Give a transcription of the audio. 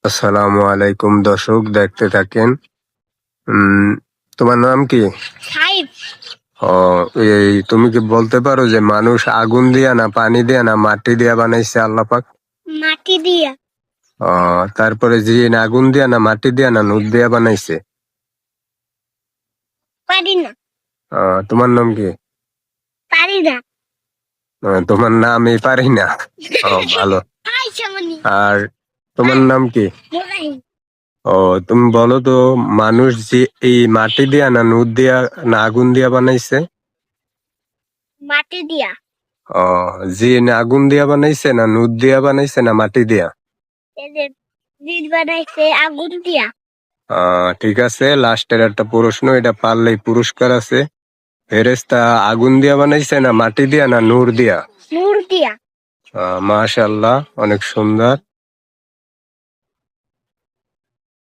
আসসালামু আলাইকুম দর্শক, দেখতে থাকেন। উম, তোমার নাম কি? সাইদ। ও, তুমি কি বলতে পারো যে মানুষ আগুন দিয়া না পানি দিয়া না মাটি দিয়া বানাইছে আল্লাহ পাক? মাটি দিয়া। ও, তারপরে জিন আগুন দিয়া না মাটি দিয়া না নুন দিয়া বানাইছে? পারি না। তোমার নাম কি? পারি না। তোমার নামই পারি না। ভালো। হাই শামনি। আর তোমার নাম কি? মোরাই। ও, তুমি বলো তো, মানুষ যে এই মাটি দিয়া না নুন দিয়া না আগুন দিয়া বানাইছে? মাটি দিয়া। ও, জিন আগুন দিয়া বানাইছে না নুন দিয়া বানাইছে না মাটি দিয়া? এদের দিন বানাইছে আগুন দিয়া। ঠিক আছে, লাস্টের একটা প্রশ্ন, এটা পারলেই পুরস্কার আছে। ফেরেশতা আগুন দিয়া বানাইছে না মাটি দিয়া না নূর দিয়া? নূর দিয়া। মাশাআল্লাহ, অনেক সুন্দর।